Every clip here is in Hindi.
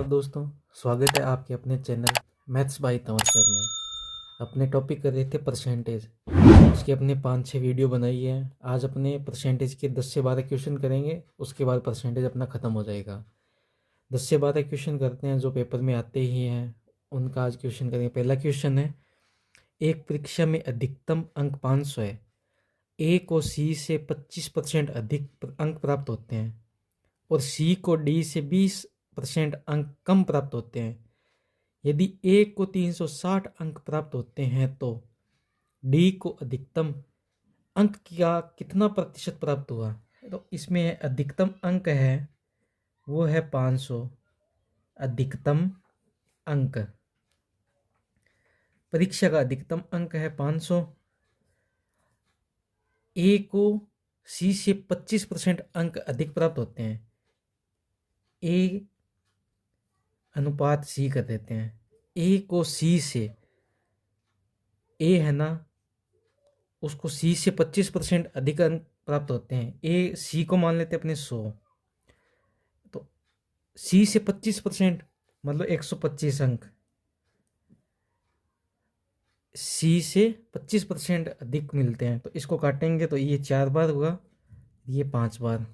नमस्कार दोस्तों, स्वागत है आपके अपने channel maths by Tanwar sir में। अपने टॉपिक कर रहे थे परसेंटेज। उसके अपने 5-6 वीडियो बनाई है। आज अपने परसेंटेज के 10 से 12 क्वेश्चन करेंगे, उसके बाद परसेंटेज अपना ख़त्म हो जाएगा। 10 से 12 क्वेश्चन करते हैं जो पेपर में आते ही हैं, उनका आज क्वेश्चन करेंगे। पहला क्वेश्चन है, एक परीक्षा में अधिकतम अंक 500 है। ए को सी से 25% अधिक अंक प्राप्त होते हैं और सी को डी से 20% अंक कम प्राप्त होते हैं। यदि ए को 360 अंक प्राप्त होते हैं तो डी को अधिकतम अंक का कितना प्रतिशत प्राप्त हुआ। तो इसमें अधिकतम अंक है वो है 500। अधिकतम अंक, परीक्षा का अधिकतम अंक है 500। ए को सी से 25% अंक अधिक प्राप्त होते हैं। ए अनुपात सी कर देते हैं। ए को सी से, ए है ना, उसको सी से 25% अधिक अंक प्राप्त होते हैं। ए सी को मान लेते अपने 100, तो सी से 25% मतलब 125 अंक। सी से 25% अधिक मिलते हैं, तो इसको काटेंगे तो ये 4 बार हुआ, ये 5 बार।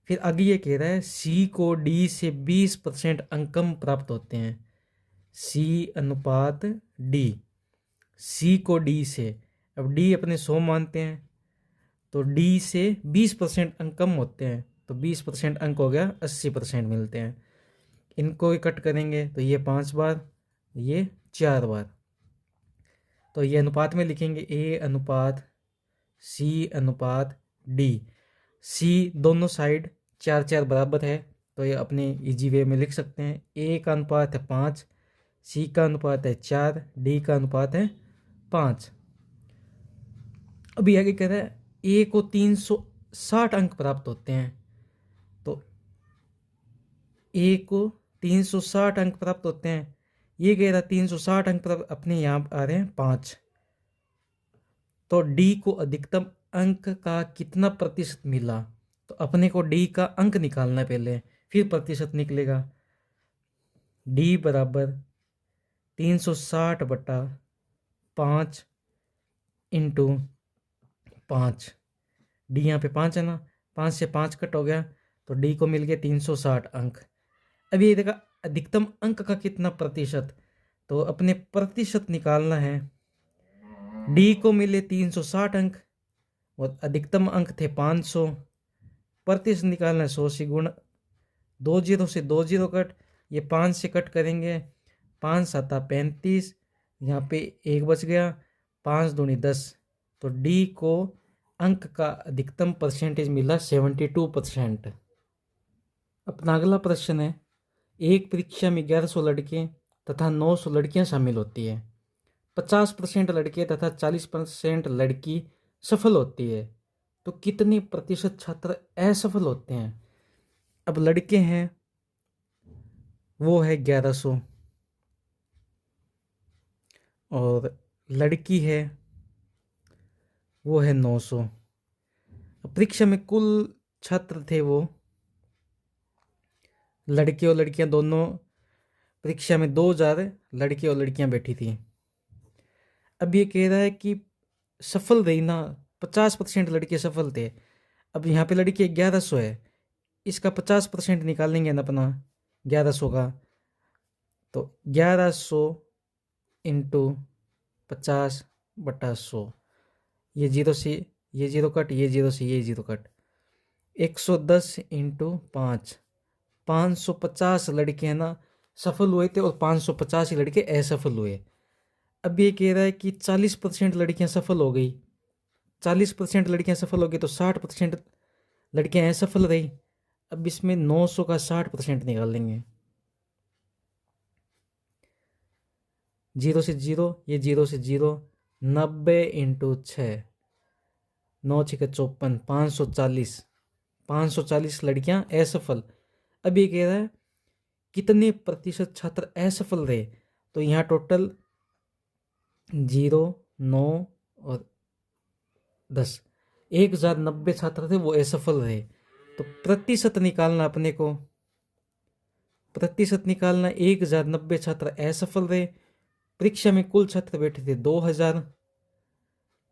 फिर आगे ये कह रहा है सी को डी से 20% अंक कम प्राप्त होते हैं। सी अनुपात डी, सी को डी से, अब डी अपने 100 मानते हैं तो डी से 20% अंक कम होते हैं, तो 20% अंक हो गया 80% मिलते हैं। इनको कट करेंगे तो ये 5 बार, ये 4 बार। तो ये अनुपात में लिखेंगे ए अनुपात सी अनुपात डी। सी दोनों साइड 4-4 बराबर है, तो ये अपने इजी वे में लिख सकते हैं। ए का अनुपात है 5, सी का अनुपात है 4, डी का अनुपात है 5। अभी आगे कह रहा है ए को 360 अंक प्राप्त होते हैं, तो ए को 360 अंक प्राप्त होते हैं। ये कह रहा 360 अंक प्राप्त, अपने यहाँ आ रहे हैं 5, तो डी को अधिकतम अंक का कितना प्रतिशत मिला। तो अपने को डी का अंक निकालना है पहले, फिर प्रतिशत निकलेगा। डी बराबर 360 बटा 5 इंटू 5। डी यहाँ पे 5 है ना, 5 से 5 कट हो गया, तो डी को मिल गया 360 अंक। अभी ये देखा अधिकतम अंक का कितना प्रतिशत, तो अपने प्रतिशत निकालना है। डी को मिले 360 अंक और अधिकतम अंक थे 500। प्रतिशत निकालना है 100 से गुणा, 2 जीरो से 2 जीरो कट, ये 5 से कट करेंगे, 5 7 35, यहाँ पे 1 बच गया, 5 दूनी 10, तो डी को अंक का अधिकतम परसेंटेज मिला 72%। अपना अगला प्रश्न है, एक परीक्षा में 1100 लड़के तथा 900 लड़कियां शामिल होती है। 50% लड़के तथा 40% लड़की सफल होती है, तो कितने प्रतिशत छात्र असफल होते हैं। अब लड़के हैं वो है 1100 और लड़की है वो है 900। परीक्षा में कुल छात्र थे वो, लड़के और लड़कियां दोनों, परीक्षा में 2000 लड़के और लड़कियां बैठी थी। अब ये कह रहा है कि सफल रही ना, 50% लड़के सफल थे। अब यहाँ पे लड़के 1100 है, इसका 50% निकालेंगे ना अपना 1100 का, तो 1100 इंटू 50 बटा 100, ये जीरो से ये जीरो कट, ये जीरो से ये जीरो कट, 110 इंटू 5, 550 लड़के हैं ना सफल हुए थे और 550 ही लड़के असफल हुए। अब ये कह रहा है कि 40% लड़कियां सफल हो गई, 40% लड़कियां सफल हो गई, तो 60% लड़कियां असफल रही। अब इसमें 900 का 60% निकाल लेंगे, जीरो से जीरो, ये जीरो से जीरो, 90 इंटू 6, 9 6 54, 540, 540 लड़कियां असफल। अब ये कह रहा है कितने प्रतिशत छात्र असफल रहे, तो यहाँ टोटल 0 9 और 10, 1090 छात्र थे वो असफल रहे, तो प्रतिशत निकालना अपने को, प्रतिशत निकालना, 1090 छात्र असफल रहे। परीक्षा में कुल छात्र बैठे थे 2000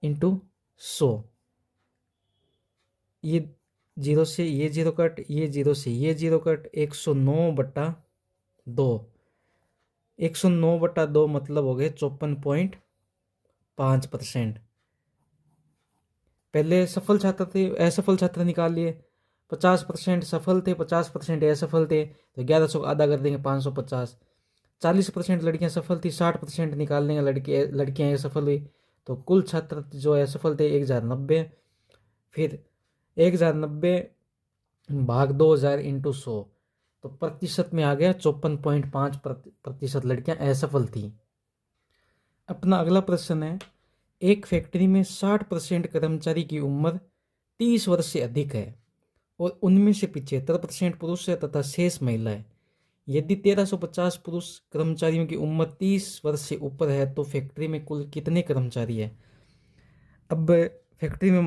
इंटू 100। ये जीरो से ये जीरो कट, ये जीरो से ये जीरो कट, 109/2। 109/2 मतलब हो गए 54.5%। पहले सफल छात्र थे, असफल छात्र निकाल लिए। 50% सफल थे, 50% असफल थे, तो 1100 का आधा कर देंगे 550। 40% लड़कियां सफल थी, 60% निकाल देंगे लड़कियां असफल हुई, तो कुल छात्र जो असफल थे 1090। फिर 1090 भाग 2000 इंटू 100, तो प्रतिशत में आ गया 54.5% लड़कियां असफल थी। अपना अगला प्रश्न है, एक फैक्ट्री में 60% कर्मचारी की उम्र 30 वर्ष से अधिक है और उनमें से 75% पुरुष है तथा शेष महिला है। यदि 1350 पुरुष कर्मचारियों की उम्र 30 वर्ष से ऊपर है तो फैक्ट्री में कुल कितने कर्मचारी है। अब फैक्ट्री में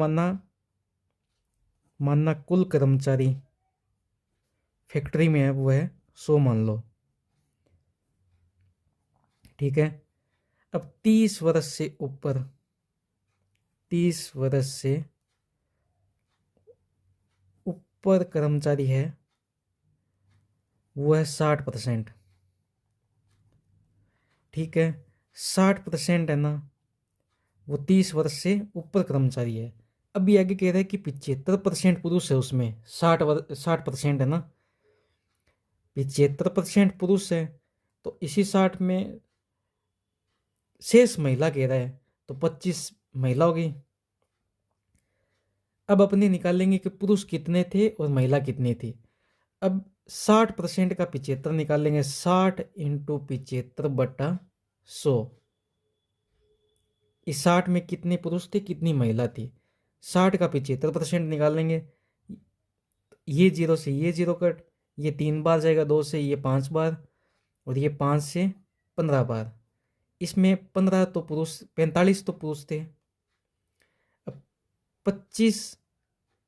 मानना कुल कर्मचारी फैक्ट्री में है वो है 100 मान लो, ठीक है। अब 30 वर्ष से ऊपर, 30 वर्ष से ऊपर कर्मचारी है वो है 60%, ठीक है। 60% है ना, वो 30 वर्ष से ऊपर कर्मचारी है। अभी आगे कह रहा है कि 75% पुरुष है, उसमें 60% है ना, 75% पुरुष है, तो इसी 60 में शेष महिला कह रहा है, तो 25 महिला होगी। अब अपने निकालेंगे कि पुरुष कितने थे और महिला कितनी थी। अब 60% का 75 निकालेंगे, 60 इंटू 75/100। इस 60 में कितने पुरुष थे कितनी महिला थी। 60 का 75% निकालेंगे, ये जीरो से ये जीरो कट, ये 3 बार जाएगा, 2 से ये 5 बार, और ये 5 से 15 बार। इसमें 15 तो पुरुष, 45 तो पुरुष थे। अब 25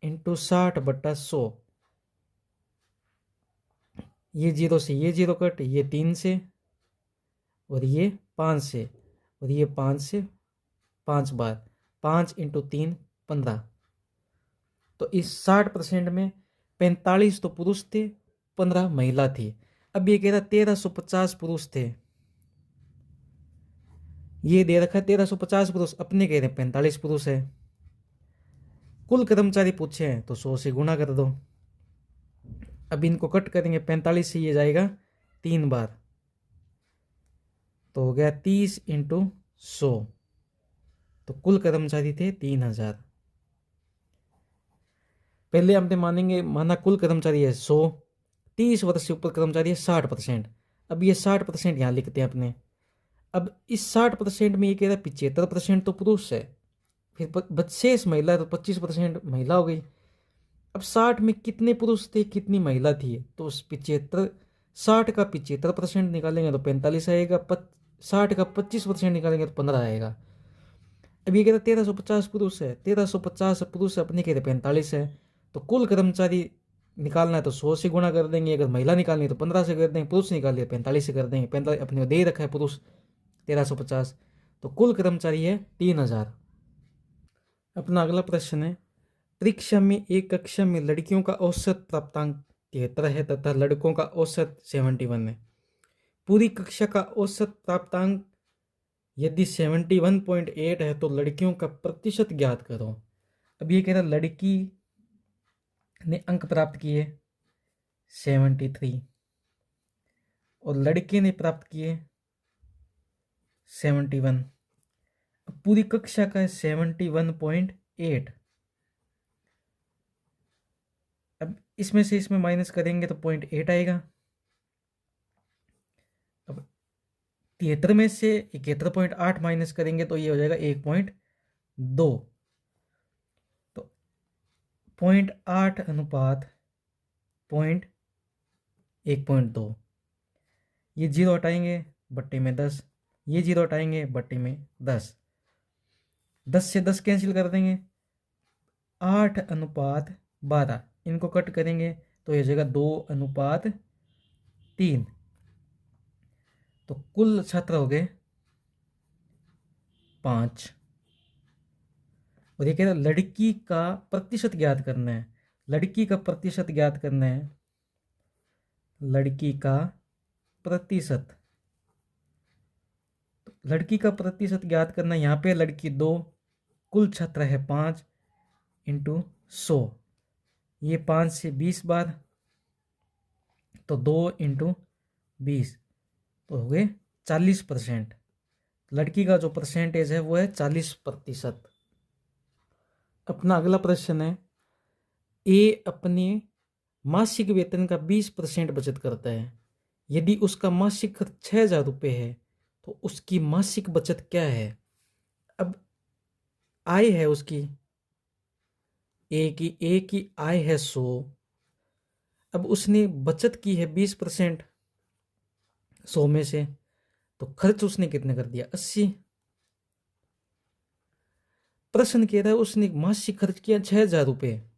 इंटू 60/100, ये जीरो से ये जीरो कट, ये 3 से, और ये 5 से, और ये 5 से 5 बार, 5 इंटू 3 15। तो इस 60% में 45 तो पुरुष थे, 15 महिला थी। अब ये कह रहा 1350 पुरुष थे, ये दे रखा है 1350 पुरुष, अपने कह रहे 45 पुरुष है। कुल कर्मचारी पूछे हैं तो 100 से गुणा कर दो। अब इनको कट करेंगे, 45 से ये जाएगा 3 बार, तो हो गया 30 इंटू 100, तो कुल कर्मचारी थे 3000। पहले हमने माना कुल कर्मचारी है 100, 30 वर्ष से ऊपर कर्मचारी है 60%। अब ये 60% यहाँ लिखते हैं अपने। अब इस 60% में ये कह रहा है 75% तो पुरुष है, फिर शेष महिला, तो 25% महिला हो गई। अब 60 में कितने पुरुष थे कितनी महिला थी, तो उस 60 का 75% निकालेंगे तो 45 आएगा, 60 का 25% निकालेंगे तो 15 आएगा। अब ये कहते 1350 पुरुष है, 1350 पुरुष अपने कहते 45 है, तो कुल कर्मचारी निकालना है तो 100 से गुणा कर देंगे, अगर महिला निकालनी है तो 15 से कर देंगे, पुरुष निकालिए 45 से कर देंगे। 45 अपने को दे रखा है पुरुष 1350, तो कुल कर्मचारी है 3000। अपना अगला प्रश्न है, परीक्षा में एक कक्षा में लड़कियों का औसत प्राप्तांक 73 है तथा लड़कों का औसत 71 है। पूरी कक्षा का औसत प्राप्तांक यदि 71.8 है तो लड़कियों का प्रतिशत ज्ञात करो। अब ये कह रहा लड़की ने अंक प्राप्त किए 73 और लड़के ने प्राप्त किए 71। अब पूरी कक्षा का है 71.8। अब इसमें से इसमें माइनस करेंगे तो 0.8 आएगा। अब 73 में से 71.8 माइनस करेंगे तो ये हो जाएगा 1.2। तो 0.8 अनुपात 1.2, ये जीरो हटाएंगे बट्टे में 10, ये जीरो हटाएंगे बट्टे में 10, 10 से 10 कैंसिल कर देंगे, 8/12। इनको कट करेंगे तो ये हो जाएगा 2/8। 3, तो कुल छात्र हो गए 5। और ये कह रहा है लड़की का प्रतिशत ज्ञात करना है। लड़की का प्रतिशत ज्ञात करना है। लड़की का प्रतिशत, तो लड़की का प्रतिशत ज्ञात करना है। यहाँ पे लड़की 2, कुल छात्र है 5 इंटू 100, ये 5 से 20 बार, तो 2 इंटू 20, तो हो गए 40%। लड़की का जो परसेंटेज है वो है 40%। अपना अगला प्रश्न है, ए अपने मासिक वेतन का 20% बचत करता है। यदि उसका मासिक खर्च 6,000 रुपये है तो उसकी मासिक बचत क्या है। अब आय है उसकी, ए की आय है 100। अब उसने बचत की है 20% 100 में से, तो खर्च उसने कितने कर दिया, 80। प्रश्न कह रहा है उसने मासिक खर्च किया 6,000 रुपये,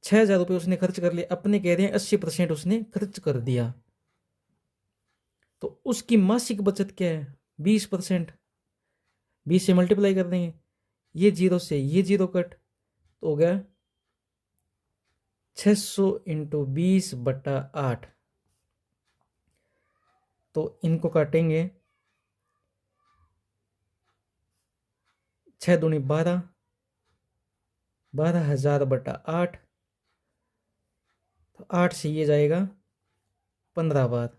6,000 रुपये उसने खर्च कर लिया। अपने कह रहे हैं 80% उसने खर्च कर दिया, तो उसकी मासिक बचत क्या है, 20%। 20 से मल्टीप्लाई कर देंगे, ये जीरो से ये जीरो कट, तो हो गया 600 इंटू 20/8। तो इनको काटेंगे, 6 दूनी 12, 12,000/8, तो 8 से ये जाएगा 15 बार।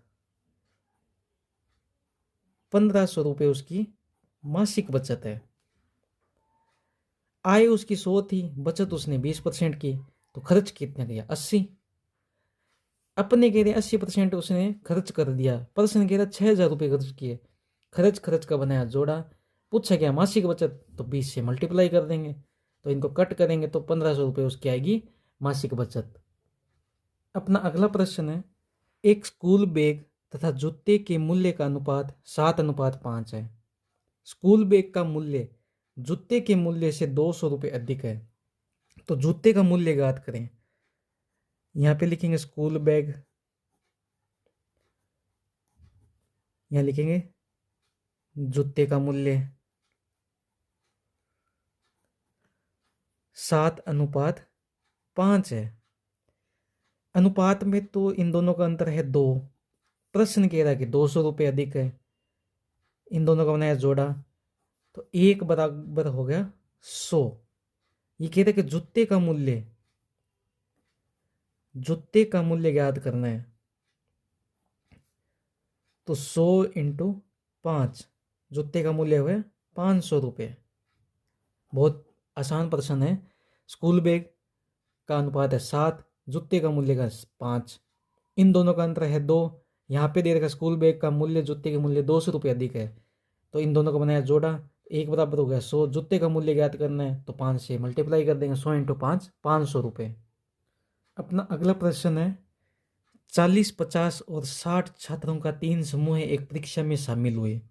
1,500 रुपये उसकी मासिक बचत है। आय उसकी 100 थी, बचत उसने 20% की, तो खर्च कितना किया, 80। अपने कह रहे 80% उसने खर्च कर दिया। प्रश्न कह रहा 6,000 रुपये खर्च किए, खर्च खर्च का बनाया जोड़ा, पूछा क्या मासिक बचत, तो 20 से मल्टीप्लाई कर देंगे, तो इनको कट करेंगे तो 1,500 रुपये उसकी आएगी मासिक बचत। अपना अगला प्रश्न है, एक स्कूल बैग तथा जूते के मूल्य का अनुपात 7:5 है। स्कूल बैग का मूल्य जूते के मूल्य से 200 रुपये अधिक है, तो जूते का मूल्य ज्ञात करें। यहाँ पे लिखेंगे स्कूल बैग, यहाँ लिखेंगे जूते का मूल्य 7:5 है। अनुपात में तो इन दोनों का अंतर है 2। प्रश्न कह रहा है कि 200 रुपये अधिक है, इन दोनों का बनाया जोड़ा, तो 1 बराबर हो गया 100। ये कहते हैं कि जूते का मूल्य ज्ञात करना है, तो 100 इंटू 5, जूते का मूल्य हुआ 500 रुपये। बहुत आसान प्रश्न है। स्कूल बैग का अनुपात है 7, जूते का मूल्य का 5, इन दोनों का अंतर है 2। यहाँ पे दे रखा स्कूल बैग का मूल्य जूते के मूल्य 200 रुपये अधिक है, तो इन दोनों का बनाया जोड़ा, 1 बराबर हो गया 100। जूते का मूल्य ज्ञात करना है तो 5 से मल्टीप्लाई कर देंगे, 100 इंटू 5, 500 रुपये। अपना अगला प्रश्न है, 40, 50 और 60 छात्रों का 3 समूह एक परीक्षा में शामिल हुए।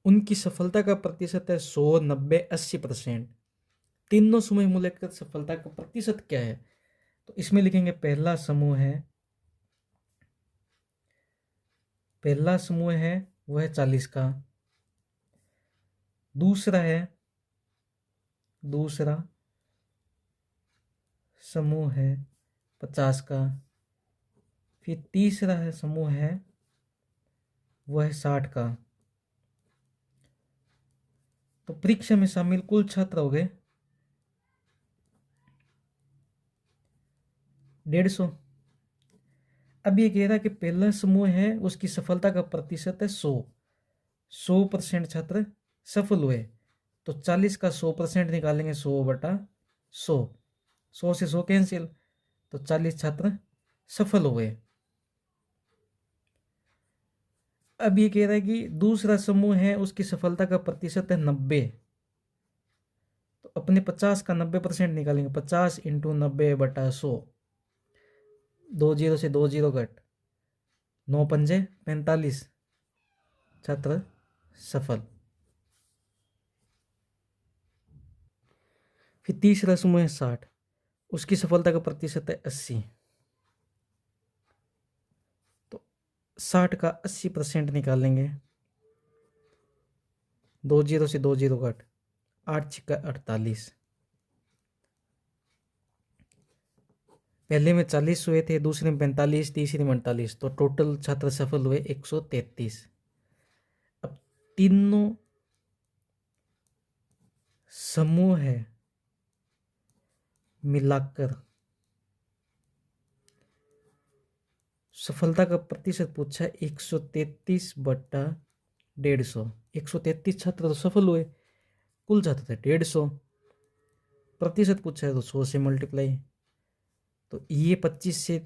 उनकी सफलता का प्रतिशत है 100, 90, 80%। तीनों समूह मिलकर सफलता का प्रतिशत क्या है, तो इसमें लिखेंगे पहला समूह है वो है 40 का। दूसरा समूह है 50 का। फिर तीसरा समूह है वो है 60 का। तो परीक्षा में शामिल कुल छात्र हो गए 150। अब ये कह रहा है कि पहला समूह है उसकी सफलता का प्रतिशत है 100% छात्र सफल हुए, तो 40 का 100% निकालेंगे, 100/100, 100 से 100 कैंसिल, तो 40 छात्र सफल हुए। अब ये कह रहा है कि दूसरा समूह है उसकी सफलता का प्रतिशत है 90, तो अपने 50 का 90% निकालेंगे, 50 इंटू 90/100, 2 जीरो से 2 जीरो कट, 9 पंजे 45 छात्र सफल। फिर तीसरा समूह है 60, उसकी सफलता का प्रतिशत है 80, 60 का 80% निकालेंगे, 2 जीरो से 2 जीरो कट, 8 छिक्का 48। पहले में 40 हुए थे, दूसरे में 45, तीसरे में 48, तो टोटल छात्र सफल हुए 133। अब तीनों समूह है मिलाकर सफलता का प्रतिशत पूछा है 133/150। 133 छात्र तो सफल हुए, कुल छात्र थे 150, प्रतिशत पूछा है तो 100 से मल्टीप्लाई। तो ये 50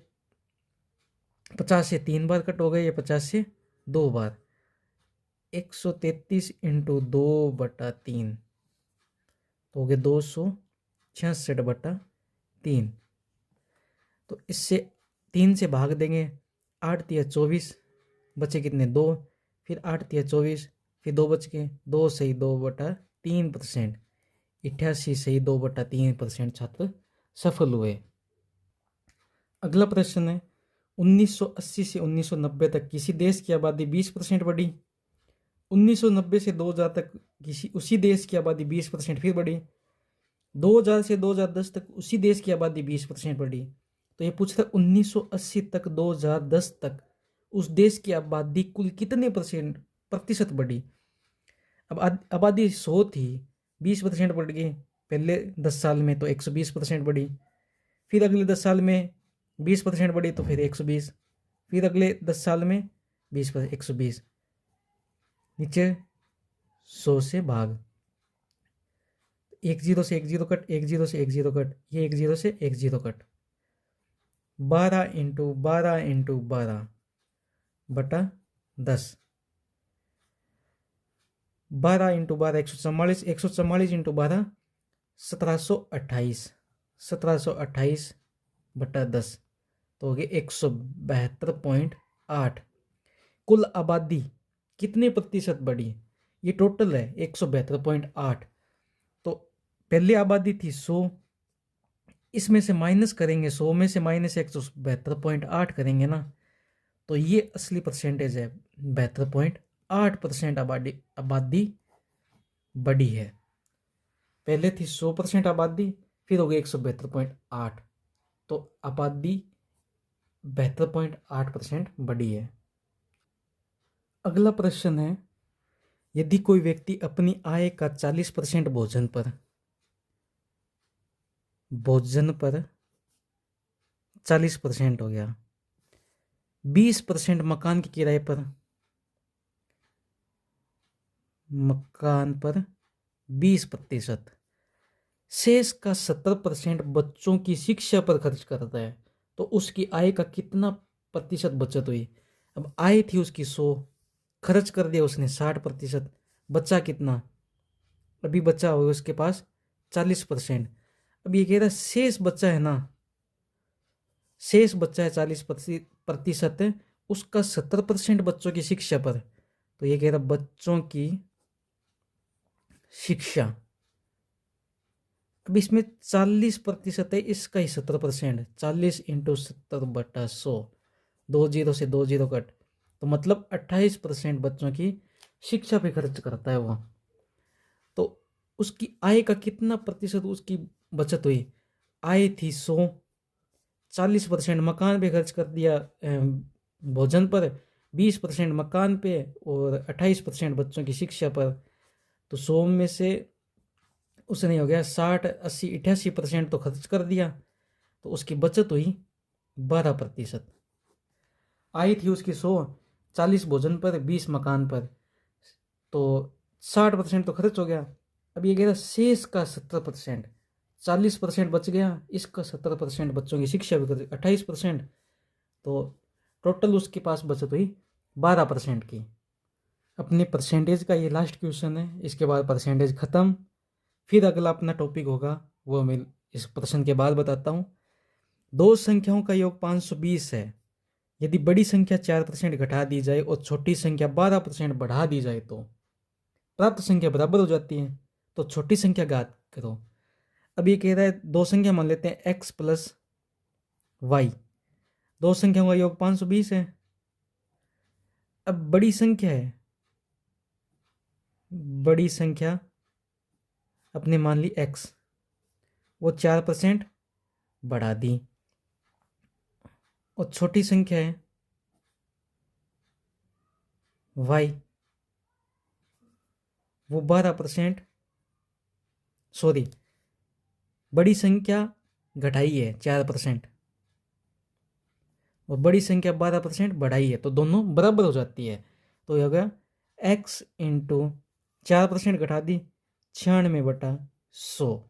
से 3 बार कट हो गए, ये 50 से 2 बार। 133 इंटू 2/3 तो हो गए 266/3। तो इससे 3 से भाग देंगे, 8 तिया 24, बचे कितने 2, फिर 8 तिया 24, फिर 2 बच गए, 2 सही 2/3%, 88 सही 2/3% छात्र सफल हुए। अगला प्रश्न है, 1980 से 1990 तक किसी देश की आबादी 20% बढ़ी, 1990 से 2000 तक उसी देश की आबादी 20% फिर बढ़ी, 2000 से 2010 तक उसी देश की आबादी 20% बढ़ी। तो ये पूछ रहा है 1980 तक 2010 तक उस देश की आबादी कुल कितने प्रतिशत बढ़ी। अब आबादी 100 थी, 20% बढ़ गई, पहले 10 साल में तो 120% बढ़ी, फिर अगले 10 साल में 20% बढ़ी तो फिर 120, फिर अगले 10 साल में 20% 120, नीचे 100 से भाग, 1 जीरो से 1 जीरो कट, 1 जीरो से 1 जीरो कट, ये 1 जीरो से 1 zero cut, 12 into 12/10, 12 into 12 144, 144 into 12 1728, 1728/10 तो हो गए 172.8। कुल आबादी कितने प्रतिशत बढ़ी, ये टोटल है 172.8। तो पहले आबादी थी 100, इसमें से माइनस करेंगे, 100 में से माइनस 172.8 करेंगे ना, तो ये असली परसेंटेज है, 72.8% आबादी बढ़ी है। पहले थी 100% आबादी, फिर हो गई 172.8, तो आबादी 72.8% बढ़ी है। अगला प्रश्न है, यदि कोई व्यक्ति अपनी आय का 40% भोजन पर 40% हो गया, 20% मकान के किराए पर, मकान पर 20%, शेष का 70% बच्चों की शिक्षा पर खर्च करता है, तो उसकी आय का कितना प्रतिशत बचत हुई। अब आय थी उसकी 100, खर्च कर दिया उसने 60%, बचा कितना, अभी बचा हुआ उसके पास 40%। अब ये कह रहा है शेष बचा है ना, शेष बचा है 40%, उसका 70% बच्चों की शिक्षा पर, तो ये कह रहा बच्चों की शिक्षा। अब इसमें 40% है, इसका ही 70%, 40 इंटू 70/100, 2 जीरो से 2 जीरो कट, तो मतलब 28% बच्चों की शिक्षा पे खर्च करता है वो। तो उसकी आय का कितना प्रतिशत उसकी बचत हुई, आय थी 100, 40% मकान पे खर्च कर दिया, भोजन पर, 20% मकान पे और 28% बच्चों की शिक्षा पर, तो 100 में से उसने हो गया 60, 80, 88% तो खर्च कर दिया, तो उसकी बचत हुई 12%। आई थी उसकी 100, 40 भोजन पर, 20 मकान पर, तो 60% तो खर्च हो गया। अब ये कह रहा शेष का 70%, 40% बच गया, इसका 70% बच्चों की शिक्षा भी कर 28%, तो टोटल उसके पास बचत हुई 12% की। अपने परसेंटेज का ये लास्ट क्वेश्चन है, इसके बाद परसेंटेज ख़त्म। फिर अगला अपना टॉपिक होगा वो मैं इस प्रश्न के बाद बताता हूँ। दो संख्याओं का योग 520 है, यदि बड़ी संख्या 4% घटा दी जाए और छोटी संख्या 12% बढ़ा दी जाए तो प्राप्त संख्या बराबर हो जाती है, तो छोटी संख्या ज्ञात करो। अब ये कह रहा है दो संख्या मान लेते हैं x प्लस वाई, दो संख्याओं का योग 520 है, अब बड़ी संख्या है, बड़ी संख्या अपने मान ली x, वो 4% बढ़ा दी, और छोटी संख्या है y, वो 12%, सॉरी बड़ी संख्या घटाई है 4% और बड़ी संख्या 12% बढ़ाई है, तो दोनों बराबर हो जाती है। तो ये होगा x इंटू 4% घटा दी 96/100,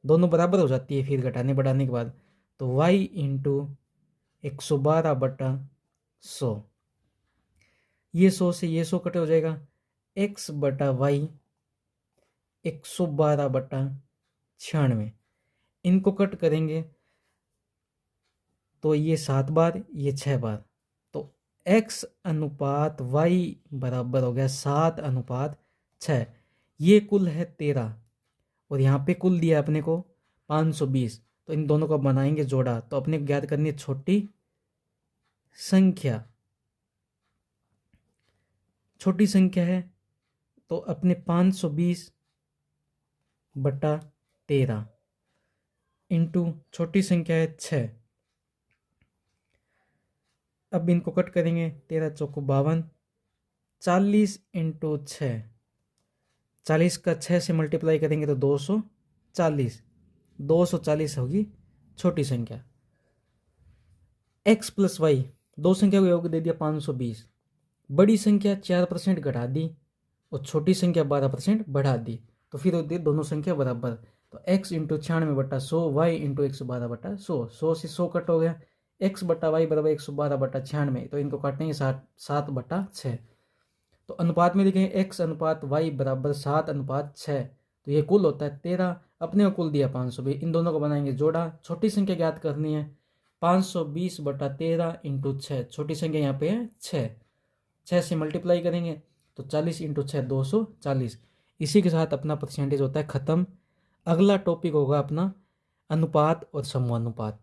दोनों बराबर हो जाती है फिर घटाने बढ़ाने के बाद। तो y इंटू 112/100, ये 100 से ये 100 कट हो जाएगा, x/y 112/96, इनको कट करेंगे तो ये 7 बार, ये 6 बार, तो x अनुपात y बराबर हो गया 7/6। ये कुल है 13 और यहाँ पे कुल दिया अपने को 520, तो इन दोनों को बनाएंगे जोड़ा, तो अपने को ज्ञात करनी है छोटी संख्या। छोटी संख्या है तो अपने 520/13 इंटू छोटी संख्या है 6। अब इनको कट करेंगे, 13 चौको 52, 40 इंटू 6, 40 का 6 से मल्टीप्लाई करेंगे तो 240, 240 होगी छोटी संख्या। x प्लस वाई, दो संख्या को योग दे दिया 520, बड़ी संख्या 4% घटा दी और छोटी संख्या 12% बढ़ा दी, तो फिर होती है दोनों संख्या बराबर। तो x इंटू 96/100, y इंटू 112/100, 100 से 100 कट हो गया, x बटा वाई बराबर 112/96, तो इनको काटेंगे 7/6। तो अनुपात में देखें x अनुपात y बराबर 7/6, तो ये कुल होता है 13, अपने को कुल दिया 520, इन दोनों को बनाएंगे जोड़ा, छोटी संख्या ज्ञात करनी है 520/13 इंटू 6, छोटी संख्या यहाँ पे है 6, 6 से मल्टीप्लाई करेंगे तो 40 इंटू 6 240। इसी के साथ अपना परसेंटेज होता है ख़त्म। अगला टॉपिक होगा अपना अनुपात और समानुपात।